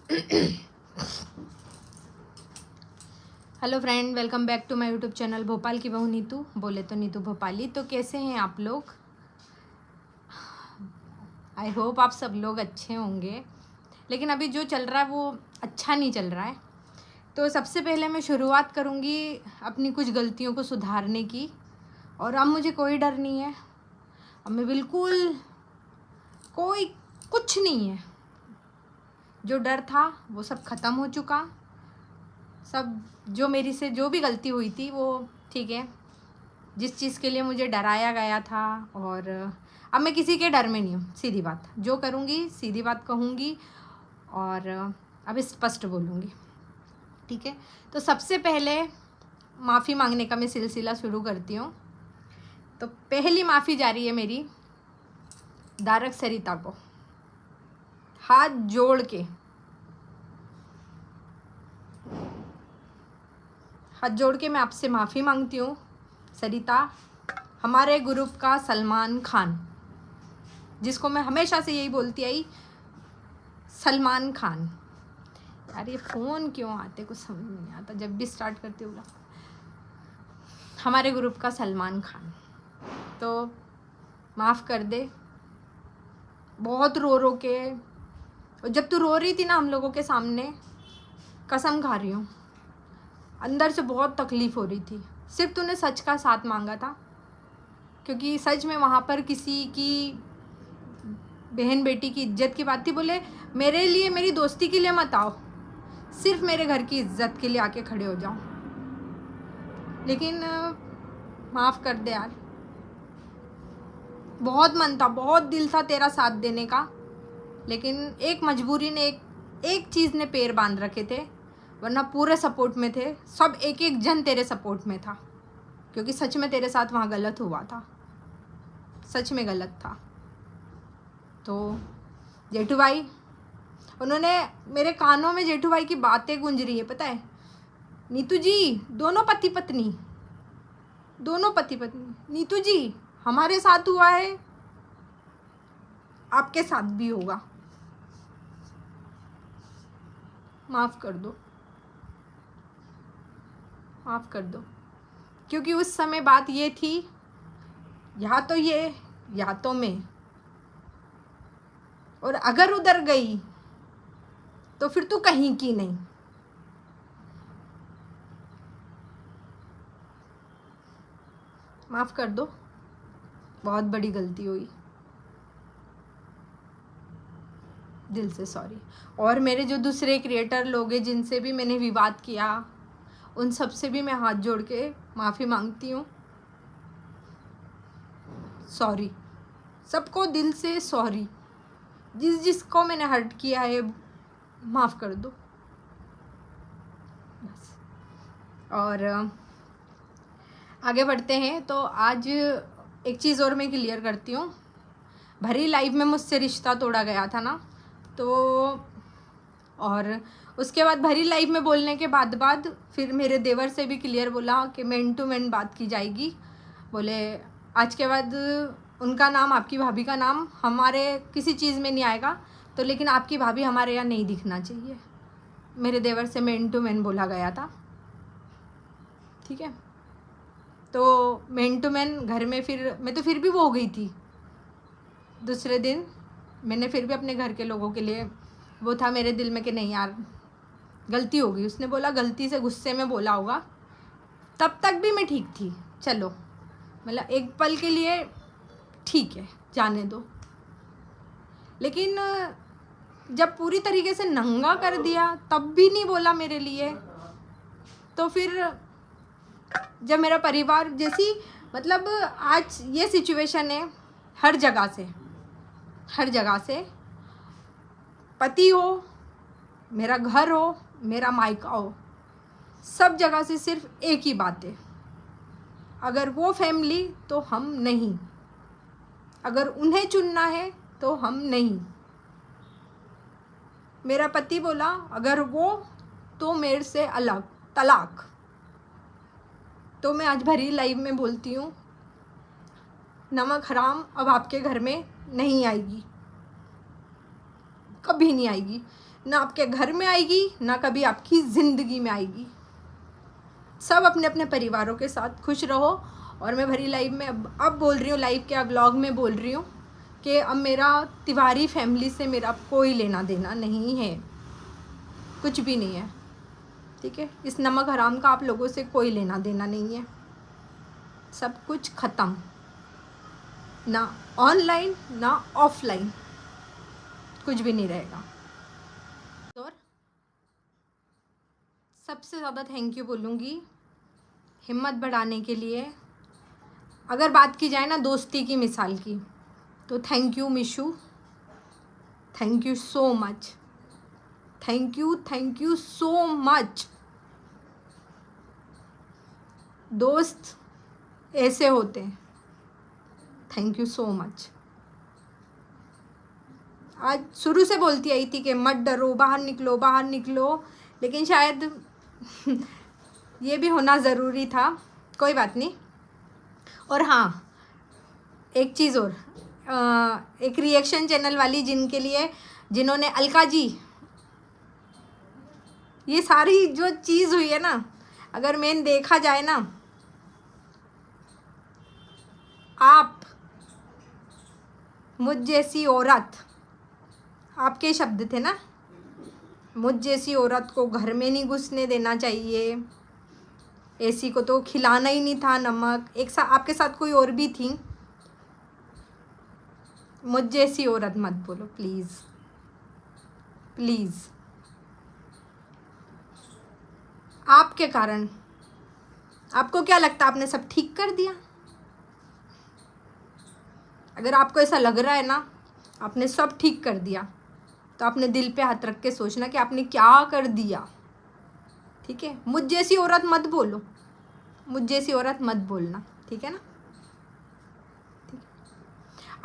Hello friend, welcome back to my YouTube channel Bhopal की बहू नीतू, बोले तो नीतू भोपाली। तो कैसे हैं आप लोग? आई होप आप सब लोग अच्छे होंगे। लेकिन अभी जो चल रहा है वो अच्छा नहीं चल रहा है। तो सबसे पहले मैं शुरुआत करूँगी अपनी कुछ गलतियों को सुधारने की। और अब मुझे कोई डर नहीं है। अब मैं बिल्कुल कोई कुछ नहीं है। जो डर था वो सब ख़त्म हो चुका। सब जो मेरी से जो भी गलती हुई थी वो ठीक है। जिस चीज़ के लिए मुझे डराया गया था, और अब मैं किसी के डर में नहीं हूँ। सीधी बात, जो करूँगी सीधी बात कहूँगी और अब स्पष्ट बोलूँगी। ठीक है। तो सबसे पहले माफ़ी मांगने का मैं सिलसिला शुरू करती हूँ। तो पहली माफ़ी जा रही है मेरी दारक सरिता को, हाथ जोड़ के। हाथ जोड़ के मैं आपसे माफ़ी मांगती हूँ सरिता। हमारे ग्रुप का सलमान खान, जिसको मैं हमेशा से यही बोलती आई, सलमान खान। यार ये फ़ोन क्यों आते, कुछ समझ नहीं आता जब भी स्टार्ट करती हूँ। हमारे ग्रुप का सलमान खान, तो माफ़ कर दे। बहुत रो रो के, और जब तू रो रही थी ना हम लोगों के सामने, कसम खा रही हूँ अंदर से बहुत तकलीफ़ हो रही थी। सिर्फ तूने सच का साथ मांगा था, क्योंकि सच में वहाँ पर किसी की बहन बेटी की इज्जत की बात थी। बोले मेरे लिए, मेरी दोस्ती के लिए मत आओ, सिर्फ मेरे घर की इज्जत के लिए आके खड़े हो जाओ। लेकिन माफ़ कर दे यार। बहुत मन था, बहुत दिल था तेरा साथ देने का, लेकिन एक मजबूरी ने, एक चीज़ ने पैर बांध रखे थे। वरना पूरे सपोर्ट में थे सब, एक एक जन तेरे सपोर्ट में था। क्योंकि सच में तेरे साथ वहाँ गलत हुआ था, सच में गलत था। तो जेठू भाई, उन्होंने मेरे कानों में जेठू भाई की बातें गूंज रही है, पता है नीतू जी, दोनों पति पत्नी, दोनों पति पत्नी। नीतू जी, हमारे साथ हुआ है, आपके साथ भी होगा, माफ़ कर दो, माफ़ कर दो। क्योंकि उस समय बात ये थी, या तो ये या तो मैं, और अगर उधर गई तो फिर तू कहीं की नहीं। माफ़ कर दो, बहुत बड़ी गलती हुई, दिल से सॉरी। और मेरे जो दूसरे क्रिएटर लोग हैं जिनसे भी मैंने विवाद किया, उन सब से भी मैं हाथ जोड़ के माफ़ी मांगती हूँ। सॉरी, सबको दिल से सॉरी। जिसको मैंने हर्ट किया है माफ़ कर दो बस। और आगे बढ़ते हैं। तो आज एक चीज़ और मैं क्लियर करती हूँ। भरी लाइफ में मुझसे रिश्ता तोड़ा गया था ना, तो और उसके बाद भरी लाइफ में बोलने के बाद फिर मेरे देवर से भी क्लियर बोला कि मैन टू मैन बात की जाएगी। बोले आज के बाद उनका नाम, आपकी भाभी का नाम हमारे किसी चीज़ में नहीं आएगा, तो लेकिन आपकी भाभी हमारे यहाँ नहीं दिखना चाहिए। मेरे देवर से मैन टू मैन बोला गया था, ठीक है। तो मैन टू मैन घर में, फिर मैं तो फिर भी वो हो गई थी। दूसरे दिन मैंने फिर भी अपने घर के लोगों के लिए, वो था मेरे दिल में कि नहीं यार गलती हो गई। उसने बोला गलती से, गुस्से में बोला होगा, तब तक भी मैं ठीक थी। चलो मतलब एक पल के लिए ठीक है, जाने दो। लेकिन जब पूरी तरीके से नंगा कर दिया तब भी नहीं बोला मेरे लिए। तो फिर जब मेरा परिवार जैसी, मतलब आज ये सिचुएशन है, हर जगह से, हर जगह से, पति हो, मेरा घर हो, मेरा मायका हो, सब जगह से सिर्फ एक ही बात है, अगर वो फैमिली तो हम नहीं, अगर उन्हें चुनना है तो हम नहीं। मेरा पति बोला अगर वो तो मेरे से अलग, तलाक। तो मैं आज भरी लाइफ में बोलती हूँ, नमक हराम अब आपके घर में नहीं आएगी, कभी नहीं आएगी। ना आपके घर में आएगी, ना कभी आपकी ज़िंदगी में आएगी। सब अपने अपने परिवारों के साथ खुश रहो। और मैं भरी लाइव में अब बोल रही हूँ, लाइव के व्लॉग में बोल रही हूँ कि अब मेरा तिवारी फैमिली से मेरा कोई लेना देना नहीं है, कुछ भी नहीं है, ठीक है। इस नमक हराम का आप लोगों से कोई लेना देना नहीं है, सब कुछ ख़त्म, ना ऑनलाइन ना ऑफलाइन, कुछ भी नहीं रहेगा। और सबसे ज़्यादा थैंक यू बोलूँगी हिम्मत बढ़ाने के लिए। अगर बात की जाए ना दोस्ती की मिसाल की, तो thank you Mishu, thank you so much, thank you so much. दोस्त ऐसे होते हैं, थैंक यू सो मच। आज शुरू से बोलती आई थी कि मत डरो, बाहर निकलो बाहर निकलो, लेकिन शायद ये भी होना ज़रूरी था, कोई बात नहीं। और हाँ, एक चीज़ और, एक रिएक्शन चैनल वाली जिन्होंने अलका जी, ये सारी जो चीज़ हुई है ना, अगर मेन देखा जाए ना, आप मुझ जैसी औरत, आपके शब्द थे ना, मुझ जैसी औरत को घर में नहीं घुसने देना चाहिए, ऐसी को तो खिलाना ही नहीं था नमक। आपके साथ कोई और भी थी, मुझ जैसी औरत मत बोलो प्लीज़ प्लीज़। आपके कारण, आपको क्या लगता है आपने सब ठीक कर दिया? अगर आपको ऐसा लग रहा है ना आपने सब ठीक कर दिया, तो आपने दिल पे हाथ रख के सोचना कि आपने क्या कर दिया, ठीक है। मुझ जैसी औरत मत बोलो, मुझ जैसी औरत मत बोलना, ठीक है ना। ठीक,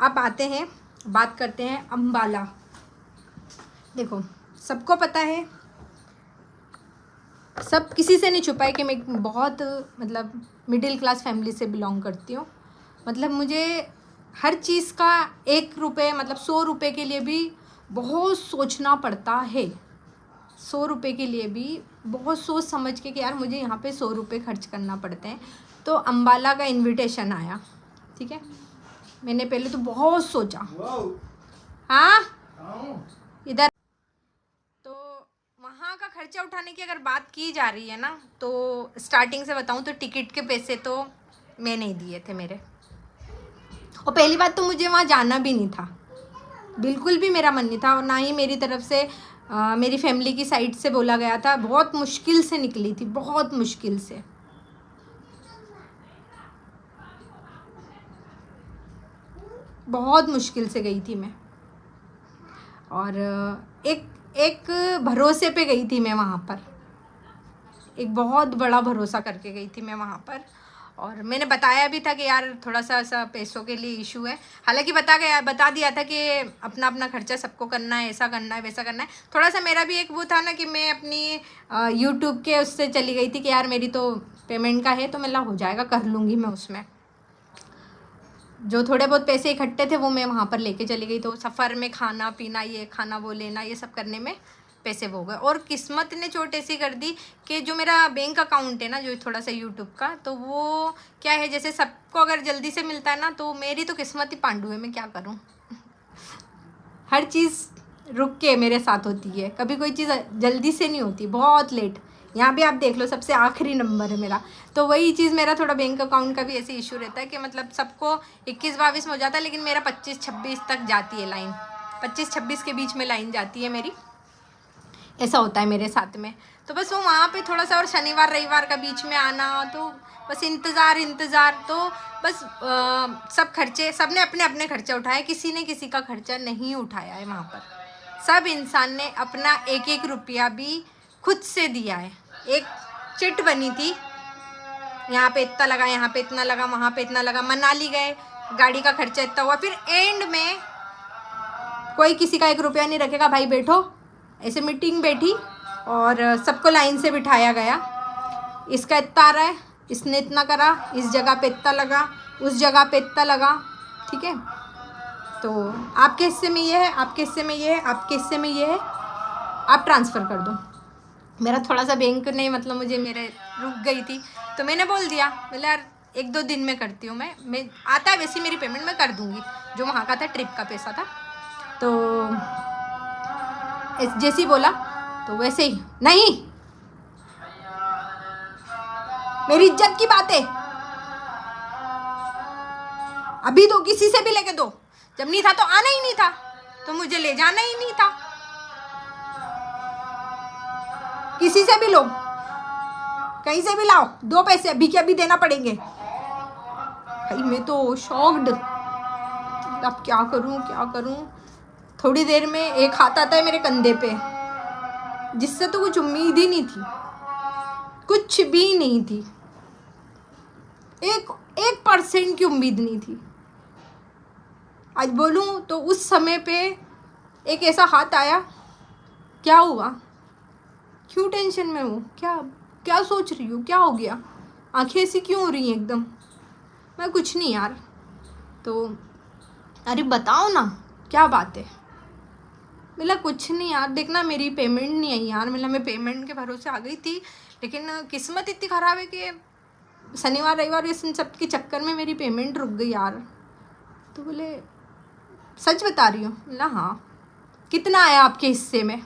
अब आते हैं, बात करते हैं अम्बाला। देखो, सबको पता है, सब किसी से नहीं छुपा है कि मैं बहुत मतलब मिडिल क्लास फैमिली से बिलोंग करती हूँ। मतलब मुझे हर चीज़ का 1 रुपये मतलब 100 रुपये के लिए भी बहुत सोचना पड़ता है। 100 रुपये के लिए भी बहुत सोच समझ के कि यार मुझे यहाँ पे 100 रुपये खर्च करना पड़ते हैं। तो अम्बाला का इनविटेशन आया, ठीक है। मैंने पहले तो बहुत सोचा, हाँ इधर, तो वहाँ का खर्चा उठाने की अगर बात की जा रही है ना, तो स्टार्टिंग से बताऊँ तो टिकट के पैसे तो मैं नहीं दिए थे मेरे, और पहली बात तो मुझे वहाँ जाना भी नहीं था, बिल्कुल भी मेरा मन नहीं था, और ना ही मेरी तरफ से मेरी फैमिली की साइड से बोला गया था। बहुत मुश्किल से निकली थी, बहुत मुश्किल से। बहुत मुश्किल से गई थी मैं, और एक भरोसे पे गई थी मैं वहाँ पर, एक बहुत बड़ा भरोसा करके गई थी मैं वहाँ पर। और मैंने बताया भी था कि यार थोड़ा सा ऐसा पैसों के लिए इशू है, हालांकि बता दिया था कि अपना अपना खर्चा सबको करना है, ऐसा करना है वैसा करना है। थोड़ा सा मेरा भी एक वो था ना कि मैं अपनी यूट्यूब के उससे चली गई थी कि यार मेरी तो पेमेंट का है तो मेरा हो जाएगा, कर लूँगी मैं उसमें। जो थोड़े बहुत पैसे इकट्ठे थे वो मैं वहाँ पर लेके चली गई, तो सफ़र में खाना पीना, ये खाना वो लेना, ये सब करने में पैसे वो गए। और किस्मत ने चोट ऐसी कर दी कि जो मेरा बैंक अकाउंट है ना, जो थोड़ा सा यूट्यूब का, तो वो क्या है, जैसे सबको अगर जल्दी से मिलता है ना, तो मेरी तो किस्मत ही पांडू है, मैं क्या करूँ। हर चीज़ रुक के मेरे साथ होती है, कभी कोई चीज़ जल्दी से नहीं होती, बहुत लेट। यहाँ भी आप देख लो, सबसे आखिरी नंबर है मेरा। तो वही चीज़ मेरा थोड़ा बैंक अकाउंट का भी ऐसे इशू रहता है कि मतलब सबको 21-22 में हो जाता है, लेकिन मेरा 25-26 तक जाती है लाइन, 25-26 के बीच में लाइन जाती है मेरी, ऐसा होता है मेरे साथ में। तो बस वो वहाँ पे थोड़ा सा, और शनिवार रविवार का बीच में आना, तो बस इंतज़ार। तो बस सब खर्चे, सब ने अपने अपने खर्चे उठाए, किसी ने किसी का खर्चा नहीं उठाया है वहाँ पर। सब इंसान ने अपना 1-1 रुपया भी खुद से दिया है। एक चिट बनी थी, यहाँ पे इतना लगा, यहाँ पे इतना लगा, वहाँ पे इतना लगा, मनाली गए गाड़ी का खर्चा इतना हुआ, फिर एंड में कोई किसी का 1 रुपया नहीं रखेगा, भाई बैठो, ऐसे मीटिंग बैठी और सबको लाइन से बिठाया गया। इसका इतना आ रहा है, इसने इतना करा, इस जगह पे इतना लगा, उस जगह पे इतना लगा, ठीक है। तो आपके हिस्से में ये है, आपके हिस्से में ये है, आपके हिस्से में ये है, आप ट्रांसफ़र कर दो। मेरा थोड़ा सा बैंक ने मतलब मुझे मेरे रुक गई थी, तो मैंने बोल दिया, बोले यार 1-2 दिन में करती हूँ मैं आता है वैसी मेरी पेमेंट मैं कर दूँगी, जो वहाँ का था ट्रिप का पैसा था। तो जैसे ही बोला तो वैसे ही, नहीं मेरी इज्जत की बात है, अभी दो, किसी से भी लेके दो, जब नहीं था तो आना ही नहीं था, तो मुझे ले जाना ही नहीं था, किसी से भी लो, कहीं से भी लाओ, 2 पैसे अभी के अभी देना पड़ेंगे। भाई मैं तो शॉक्ड, अब क्या करूं। थोड़ी देर में एक हाथ आता है मेरे कंधे पे, जिससे तो कुछ उम्मीद ही नहीं थी, कुछ भी नहीं थी, 1% की उम्मीद नहीं थी। आज बोलूं तो उस समय पे एक ऐसा हाथ आया, क्या हुआ, क्यों टेंशन में हूँ, क्या सोच रही हूँ, क्या हो गया, आंखें ऐसी क्यों हो रही हैं एकदम। मैं कुछ नहीं यार, तो अरे बताओ ना क्या बात है। बोला कुछ नहीं यार, देखना मेरी पेमेंट नहीं आई यार। मतलब मैं पेमेंट के भरोसे आ गई थी, लेकिन किस्मत इतनी ख़राब है कि शनिवार रविवार इस सब के चक्कर में मेरी पेमेंट रुक गई यार। तो बोले सच बता रही हो? बोला हाँ। कितना आया आपके हिस्से में?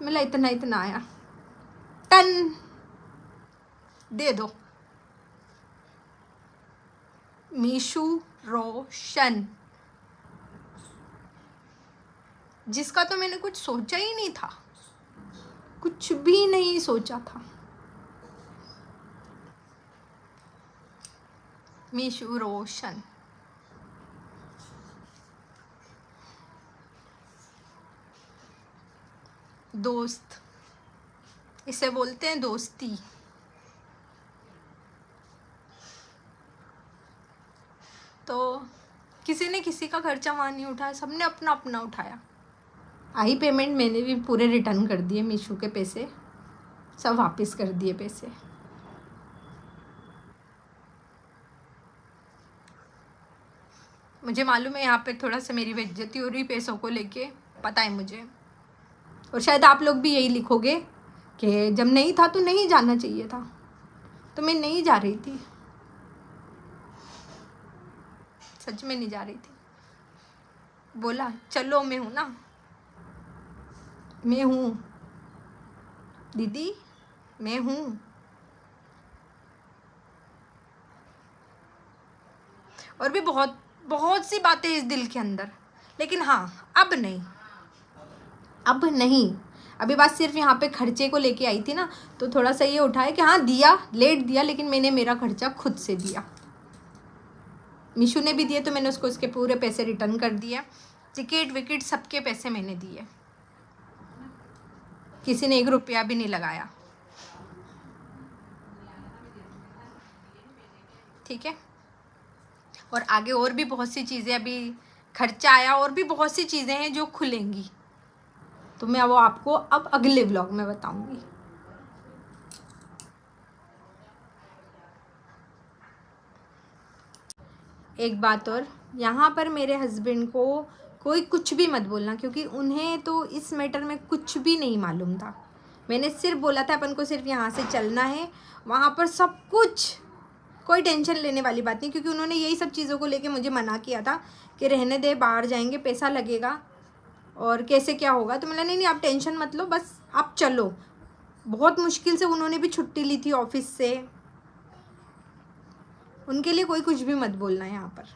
बोला इतना आया। टन दे दो। मीशू रोशन, जिसका तो मैंने कुछ सोचा ही नहीं था, कुछ भी नहीं सोचा था। मीशू रोशन, दोस्त, इसे बोलते हैं दोस्ती। तो किसी ने किसी का खर्चा वहाँ नहीं उठाया, सबने अपना अपना उठाया। आई पेमेंट मैंने भी पूरे रिटर्न कर दिए, मीशो के पैसे सब वापस कर दिए पैसे। मुझे मालूम है यहाँ पे थोड़ा सा मेरी बेइज्जती हो रही पैसों को लेके, पता है मुझे, और शायद आप लोग भी यही लिखोगे कि जब नहीं था तो नहीं जाना चाहिए था। तो मैं नहीं जा रही थी, सच में नहीं जा रही थी। बोला चलो मैं हूँ ना, मैं हूँ दीदी, मैं हूँ। और भी बहुत सी बातें इस दिल के अंदर, लेकिन हाँ अब नहीं। अभी बात सिर्फ यहाँ पे खर्चे को लेके आई थी ना, तो थोड़ा सा ये उठाया कि हाँ दिया, लेट दिया, लेकिन मैंने मेरा खर्चा खुद से दिया। मीशू ने भी दिए तो मैंने उसको उसके पूरे पैसे रिटर्न कर दिए। टिकट विकेट सबके पैसे मैंने दिए, किसी ने 1 रुपया भी नहीं लगाया। ठीक है, और आगे और भी बहुत सी चीज़ें, अभी खर्चा आया और भी बहुत सी चीज़ें हैं जो खुलेंगी, तो मैं वो आपको अब अगले व्लॉग में बताऊंगी। एक बात और, यहाँ पर मेरे हस्बैंड को कोई कुछ भी मत बोलना, क्योंकि उन्हें तो इस मैटर में कुछ भी नहीं मालूम था। मैंने सिर्फ बोला था अपन को सिर्फ यहाँ से चलना है, वहाँ पर सब कुछ, कोई टेंशन लेने वाली बात नहीं, क्योंकि उन्होंने यही सब चीज़ों को लेके मुझे मना किया था कि रहने दे, बाहर जाएंगे पैसा लगेगा और कैसे क्या होगा। तो मैंने नहीं आप टेंशन मत लो, बस आप चलो। बहुत मुश्किल से उन्होंने भी छुट्टी ली थी ऑफिस से, उनके लिए कोई कुछ भी मत बोलना है यहाँ पर।